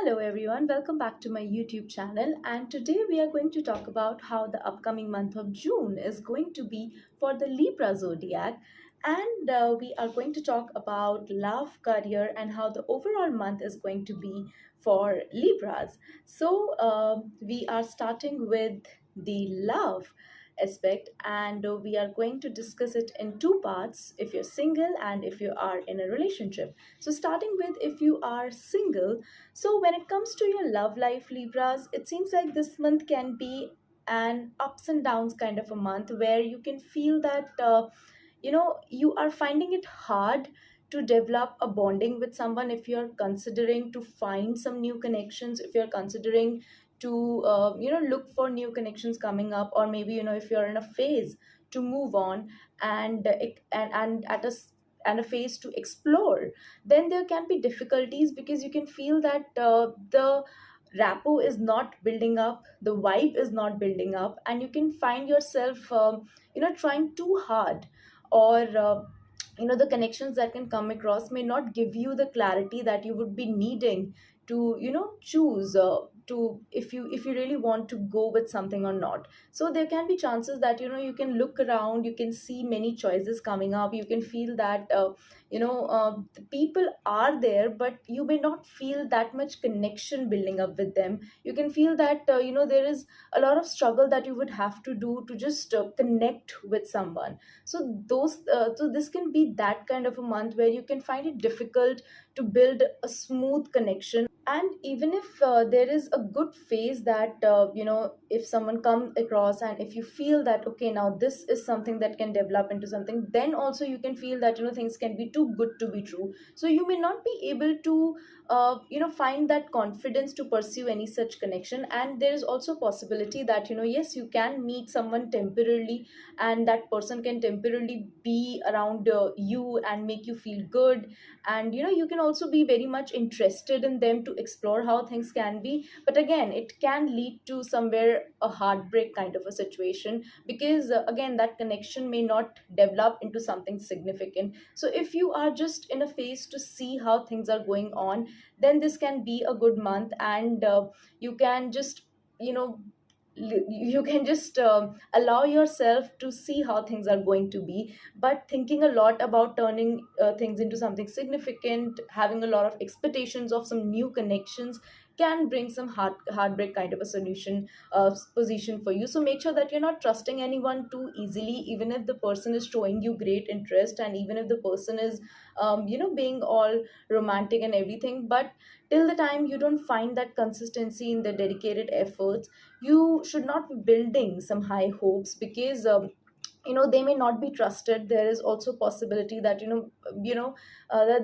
Hello everyone, welcome back to my YouTube channel, and today we are going to talk about how the upcoming month of June is going to be for the Libra zodiac, and we are going to talk about love, career, and how the overall month is going to be for Libras. So we are starting with the love aspect, and we are going to discuss it in two parts: if you're single and if you are in a relationship. So starting with if you are single, so when it comes to your love life, Libras, it seems like this month can be an ups and downs kind of a month where you can feel that you are finding it hard to develop a bonding with someone if you're considering to find some new connections, if you're considering to look for new connections coming up, or maybe if you're in a phase to move on and at a phase to explore, then there can be difficulties because you can feel that the rapport is not building up, the vibe is not building up, and you can find yourself trying too hard, or the connections that can come across may not give you the clarity that you would be needing to choose to if you really want to go with something or not. So there can be chances that you can look around, you can see many choices coming up, you can feel that the people are there, but you may not feel that much connection building up with them. You can feel that there is a lot of struggle that you would have to do to just connect with someone. So this can be that kind of a month where you can find it difficult to build a smooth connection. And even if there is a good phase that if someone comes across, and if you feel that okay, now this is something that can develop into something, then also you can feel that things can be too good to be true. So you may not be able to find that confidence to pursue any such connection. And there is also possibility that yes, you can meet someone temporarily, and that person can temporarily be around you and make you feel good. And you can also be very much interested in them to explore how things can be, but again it can lead to somewhere a heartbreak kind of a situation, because again that connection may not develop into something significant. So if you are just in a phase to see how things are going on, then this can be a good month, and you can just you know you can just allow yourself to see how things are going to be, but thinking a lot about turning things into something significant, having a lot of expectations of some new connections, can bring some heartbreak kind of a solution position for you. So make sure that you're not trusting anyone too easily, even if the person is showing you great interest, and even if the person is being all romantic and everything. But till the time you don't find that consistency in the dedicated efforts, you should not be building some high hopes, because they may not be trusted. There is also possibility that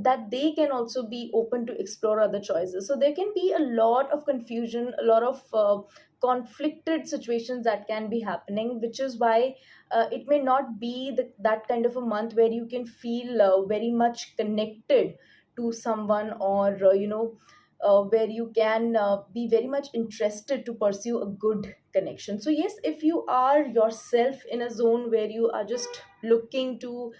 that they can also be open to explore other choices. So there can be a lot of confusion, a lot of conflicted situations that can be happening, which is why it may not be that kind of a month where you can feel very much connected to someone, or where you can be very much interested to pursue a good connection. So yes, if you are yourself in a zone where you are just looking to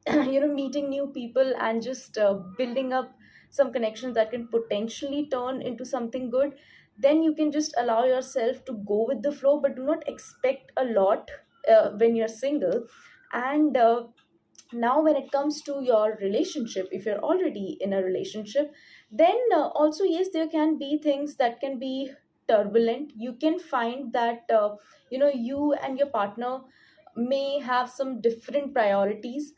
meeting new people and just building up some connections that can potentially turn into something good, then you can just allow yourself to go with the flow, but do not expect a lot when you're single. And now when it comes to your relationship, if you're already in a relationship, then also yes, there can be things that can be turbulent. You can find that you and your partner may have some different priorities.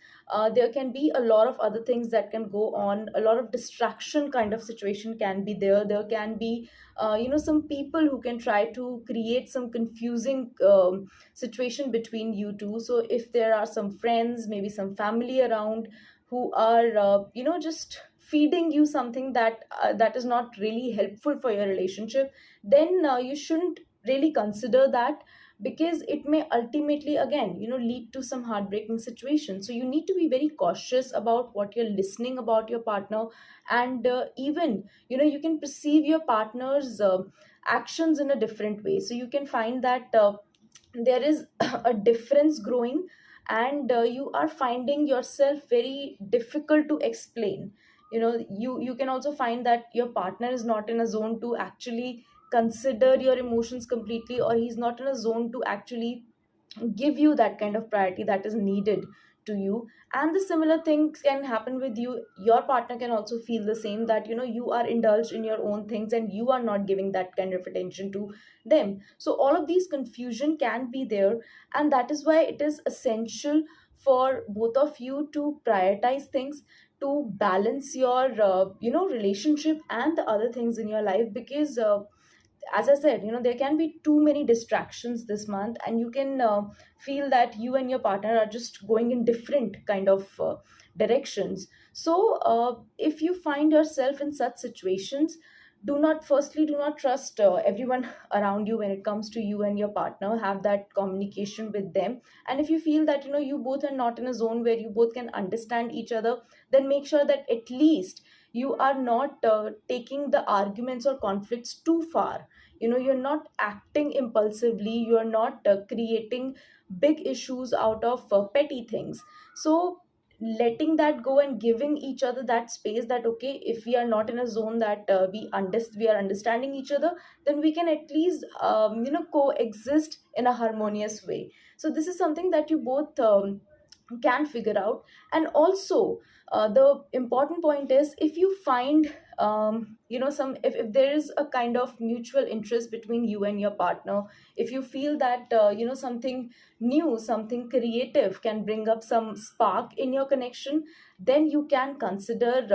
There can be a lot of other things that can go on, a lot of distraction kind of situation can be there. There can be some people who can try to create some confusing situation between you two. So if there are some friends, maybe some family around, who are just feeding you something that is not really helpful for your relationship, then you shouldn't really consider that, because it may ultimately again lead to some heartbreaking situation. So you need to be very cautious about what you're listening about your partner. And even you can perceive your partner's actions in a different way. So you can find that there is a difference growing, and you are finding yourself very difficult to explain. You can also find that your partner is not in a zone to actually consider your emotions completely, or he's not in a zone to actually give you that kind of priority that is needed to you. And the similar things can happen with you. Your partner can also feel the same, that you are indulged in your own things and you are not giving that kind of attention to them. So all of these confusion can be there, and that is why it is essential for both of you to prioritize things, to balance your relationship and the other things in your life. Because as I said, there can be too many distractions this month, and you can feel that you and your partner are just going in different kind of directions. So if you find yourself in such situations, do not trust everyone around you when it comes to you and your partner. Have that communication with them. And if you feel that you both are not in a zone where you both can understand each other, then make sure that at least you are not taking the arguments or conflicts too far. You're not acting impulsively, you're not creating big issues out of petty things. So letting that go and giving each other that space, that okay, if we are not in a zone that we are understanding each other, then we can at least coexist in a harmonious way. So this is something that you both can figure out. And also the important point is, if you find some, if there is a kind of mutual interest between you and your partner, if you feel that something new, something creative can bring up some spark in your connection, then you can consider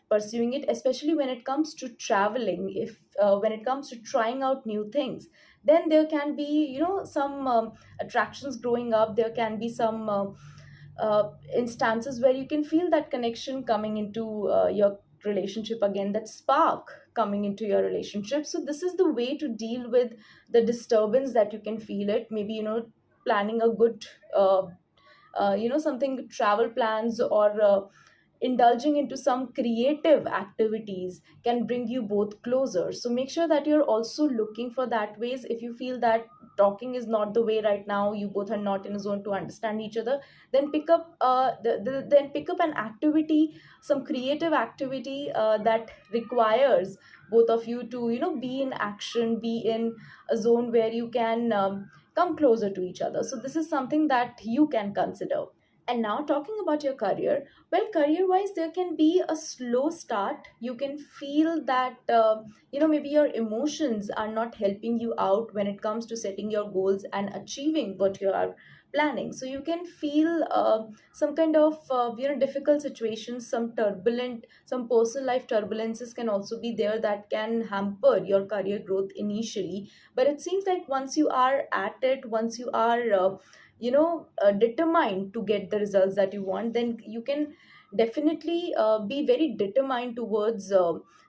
pursuing it, especially when it comes to traveling. If when it comes to trying out new things, then there can be some attractions growing up. There can be some instances where you can feel that connection coming into your relationship again, that spark coming into your relationship. So this is the way to deal with the disturbance that you can feel it. Maybe planning a good something, travel plans, or indulging into some creative activities can bring you both closer. So make sure that you're also looking for that ways. If you feel that talking is not the way right now, you both are not in a zone to understand each other, then pick up then pick up an activity, some creative activity that requires both of you to be in action, be in a zone where you can come closer to each other. So this is something that you can consider. And now, talking about your career, well, career wise, there can be a slow start. You can feel that, maybe your emotions are not helping you out when it comes to setting your goals and achieving what you are planning. So you can feel some kind of, difficult situations, some turbulent, some personal life turbulences can also be there that can hamper your career growth initially. But it seems like once you are at it, once you are, determined to get the results that you want, then you can definitely be very determined towards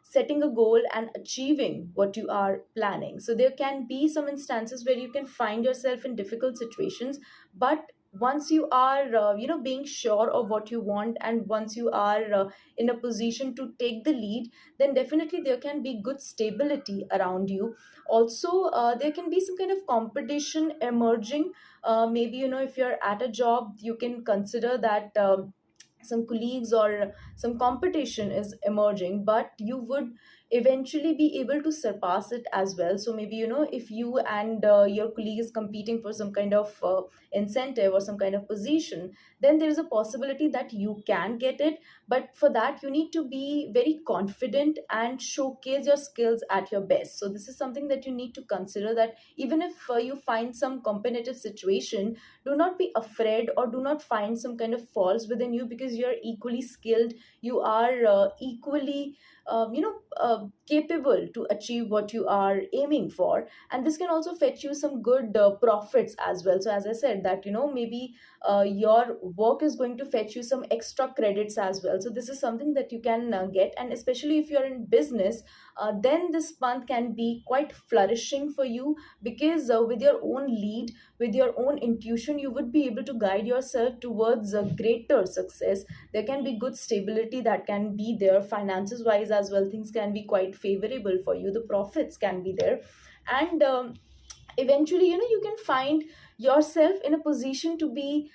setting a goal and achieving what you are planning. So there can be some instances where you can find yourself in difficult situations, but once you are being sure of what you want, and once you are in a position to take the lead, then definitely there can be good stability around you. Also there can be some kind of competition emerging. Maybe if you're at a job, you can consider that some colleagues or some competition is emerging, but you would eventually be able to surpass it as well. So maybe if you and your colleague is competing for some kind of incentive or some kind of position, then there is a possibility that you can get it. But for that, you need to be very confident and showcase your skills at your best. So this is something that you need to consider, that even if you find some competitive situation, do not be afraid or do not find some kind of faults within you, because you're equally skilled, you are equally capable to achieve what you are aiming for. And this can also fetch you some good profits as well. So as I said, that maybe your work is going to fetch you some extra credits as well. So this is something that you can get. And especially if you're in business, then this month can be quite flourishing for you, because with your own lead, with your own intuition, you would be able to guide yourself towards a greater success. There can be good stability that can be there finances wise as well. Things can be quite favorable for you, the profits can be there. And eventually you can find yourself in a position to be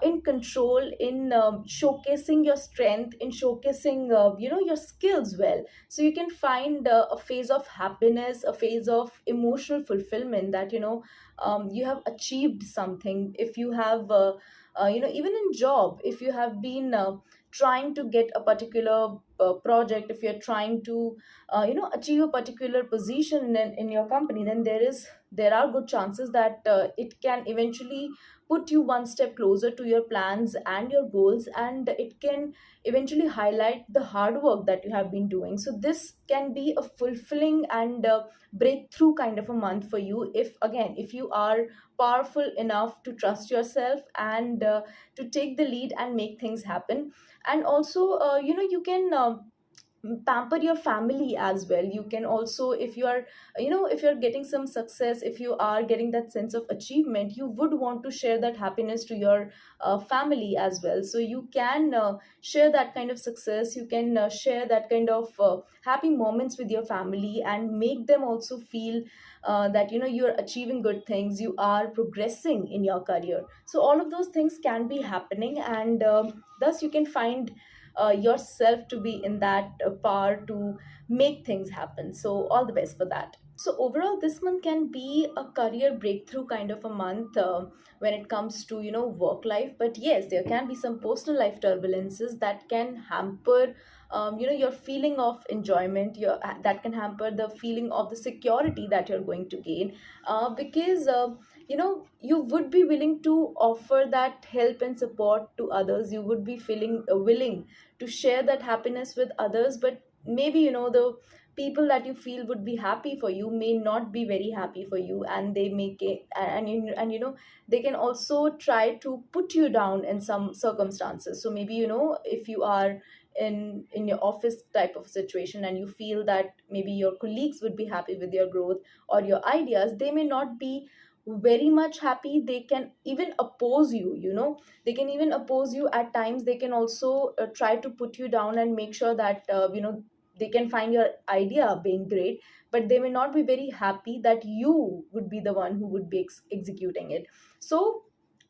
in control, in showcasing your strength, in showcasing your skills well. So you can find a phase of happiness, a phase of emotional fulfillment, that you have achieved something. If you have even in job, if you have been trying to get a particular project, if you're trying to achieve a particular position in your company, then there are good chances that it can eventually put you one step closer to your plans and your goals, and it can eventually highlight the hard work that you have been doing. So this can be a fulfilling and breakthrough kind of a month for you, if again, if you are powerful enough to trust yourself and to take the lead and make things happen. And also you can pamper your family as well. You can also, if you are if you're getting some success, if you are getting that sense of achievement, you would want to share that happiness to your family as well. So you can share that kind of success, you can share that kind of happy moments with your family, and make them also feel that you're achieving good things, you are progressing in your career. So all of those things can be happening, and thus you can find yourself to be in that power to make things happen. So all the best for that. So overall, this month can be a career breakthrough kind of a month when it comes to work life. But yes, there can be some personal life turbulences that can hamper your feeling of enjoyment, your that can hamper the feeling of the security that you're going to gain, because you would be willing to offer that help and support to others, you would be feeling willing to share that happiness with others. But maybe the people that you feel would be happy for you may not be very happy for you, and they make it, and they can also try to put you down in some circumstances. So maybe if you are in your office type of situation, and you feel that maybe your colleagues would be happy with your growth or your ideas, they may not be very much happy. They can even oppose you, they can even oppose you at times. They can also try to put you down and make sure that they can find your idea being great, but they may not be very happy that you would be the one who would be executing it. So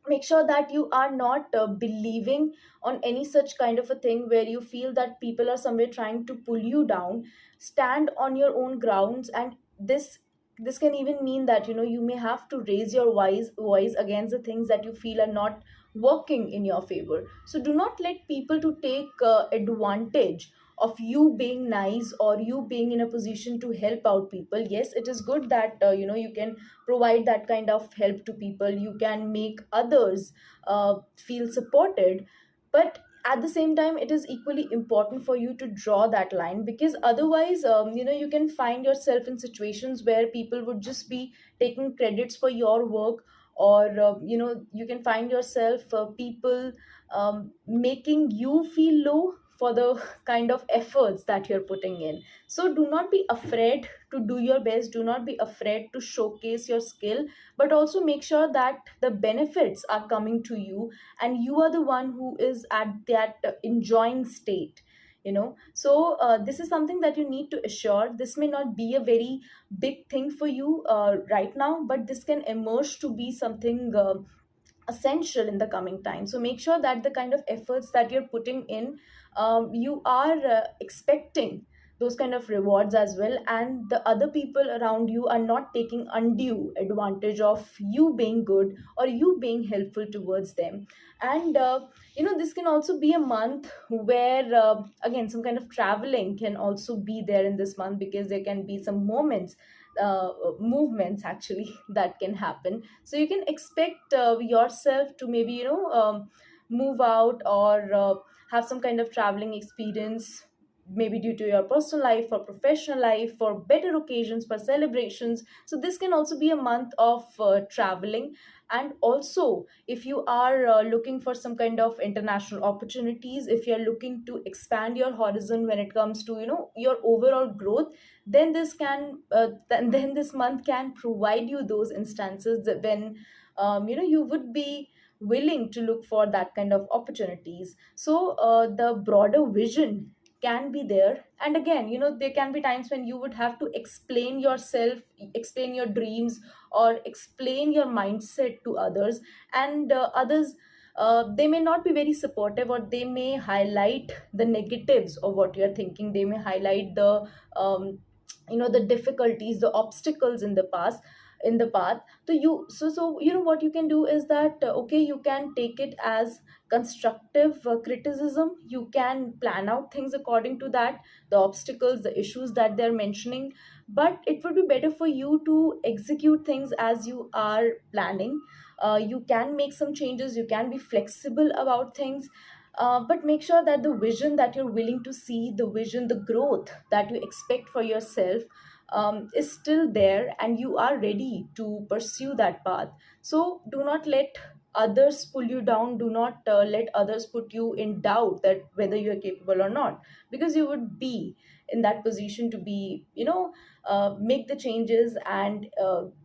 make sure that you are not believing on any such kind of a thing where you feel that people are somewhere trying to pull you down. Stand on your own grounds, and this can even mean that you may have to raise your voice against the things that you feel are not working in your favor. So do not let people to take advantage of you being nice, or you being in a position to help out people. Yes, it is good that you can provide that kind of help to people, you can make others feel supported. But at the same time, it is equally important for you to draw that line, because otherwise you can find yourself in situations where people would just be taking credits for your work, or you can find yourself people making you feel low for the kind of efforts that you're putting in. So do not be afraid to do your best, do not be afraid to showcase your skill, but also make sure that the benefits are coming to you, and you are the one who is at that enjoying state. So this is something that you need to assure. This may not be a very big thing for you right now, but this can emerge to be something essential in the coming time. So make sure that the kind of efforts that you're putting in, you are expecting those kind of rewards as well, and the other people around you are not taking undue advantage of you being good or you being helpful towards them. And this can also be a month where again, some kind of traveling can also be there in this month, because there can be some moments, movements actually, that can happen. So you can expect yourself to maybe move out, or have some kind of traveling experience, maybe due to your personal life or professional life, for better occasions, for celebrations. So this can also be a month of traveling. And also, if you are looking for some kind of international opportunities, if you're looking to expand your horizon when it comes to your overall growth, then then this month can provide you those instances that when you would be willing to look for that kind of opportunities. So the broader vision can be there. And again, there can be times when you would have to explain yourself, explain your dreams, or explain your mindset to others. And others, they may not be very supportive, or they may highlight the negatives of what you're thinking. They may highlight the the difficulties, the obstacles in the path. So what you can do is that, okay, you can take it as constructive criticism. You can plan out things according to that, the obstacles, the issues that they're mentioning. But it would be better for you to execute things as you are planning. You can make some changes, you can be flexible about things, but make sure that the vision that you're willing to see, the vision, the growth that you expect for yourself, is still there, and you are ready to pursue that path. So do not let others pull you down. Do not let others put you in doubt that whether you are capable or not, because you would be in that position to be, make the changes and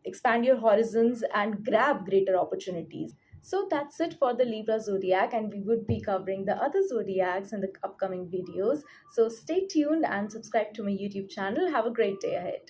expand your horizons and grab greater opportunities. So that's it for the Libra zodiac, and we would be covering the other zodiacs in the upcoming videos. So stay tuned and subscribe to my YouTube channel. Have a great day ahead.